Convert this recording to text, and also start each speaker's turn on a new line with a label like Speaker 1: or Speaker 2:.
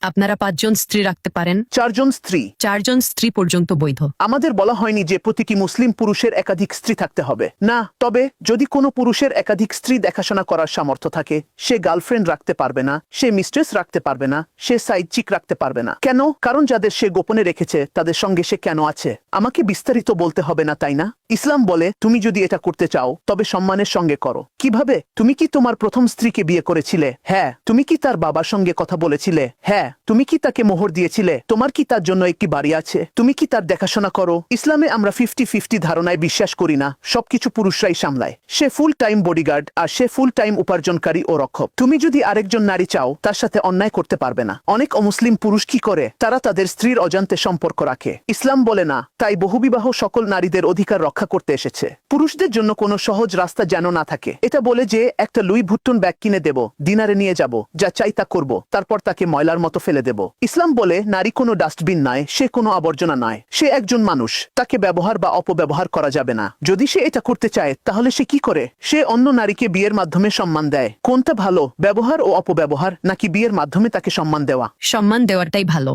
Speaker 1: আপনারা 5 জন স্ত্রী রাখতে পারেন।
Speaker 2: 4 জন স্ত্রী।
Speaker 1: 4 জন স্ত্রী পর্যন্ত বৈধ।
Speaker 2: আমাদের বলা হয়নি যে প্রতিটি মুসলিম পুরুষের একাধিক স্ত্রী থাকতে হবে। না, তবে যদি কোনো পুরুষের একাধিক স্ত্রী দেখাশোনা করার সামর্থ্য থাকে, সে গার্লফ্রেন্ড রাখতে পারবে না, সে মিস্ট্রেস রাখতে পারবে না, সে সাইড চিক রাখতে পারবে না। কেন? কারণ যাদের সে গোপনে রেখেছে তাদের সঙ্গে সে কেন আছে আমাকে বিস্তারিত বলতে হবে না, তাই না? ইসলাম বলে তুমি যদি এটা করতে চাও তবে সম্মানের সঙ্গে করো। কিভাবে? তুমি কি তোমার প্রথম স্ত্রীকে বিয়ে করেছিলে? হ্যাঁ। তুমি কি তার বাবার সঙ্গে কথা বলেছিলে? হ্যাঁ। তুমি কি তাকে মোহর দিয়েছিলে? তোমার কি তার জন্য একটি বাড়ি আছে? তুমি কি তার দেখাশোনা করো? ইসলামে আমরা 50-50 ধারণায় বিশ্বাস করি না। সবকিছু পুরুষরাই সামলায়। সে ফুল টাইম বডিগার্ড আর সে ফুল টাইম উপার্জনকারী ও রক্ষক। তুমি যদি আরেকজন নারী চাও তার সাথে অন্যায় করতে পারবে না। অনেক অমুসলিম পুরুষ কি করে? তারা তাদের স্ত্রীর অজান্তে সম্পর্ক রাখে। ইসলাম বলে না। তাই বহুবিবাহ সকল নারীদের অধিকার রক্ষা করতে এসেছে। পুরুষদের জন্য কোনো সহজ রাস্তা যেন না থাকে। এটা বলে যে একটা লুই ভুট্টন ব্যাগ কিনে দেব, ডিনারে নিয়ে যাব, যা চাই তা করব, তারপর তাকে ময়লার মতো ফেলে দেব। ইসলাম বলে নারী কোনো ডাস্টবিন নয়, সে কোনো আবর্জনা নয়, সে একজন মানুষ। তাকে ব্যবহার বা অপব্যবহার করা যাবে না। যদি সে এটা করতে চায় তাহলে সে কি করে? সে অন্য নারীকে বিয়ের মাধ্যমে সম্মান দেয়। কোনটা ভালো, ব্যবহার ও অপব্যবহার, নাকি বিয়ের মাধ্যমে তাকে সম্মান দেওয়া?
Speaker 1: সম্মান দেওয়াটাই ভালো।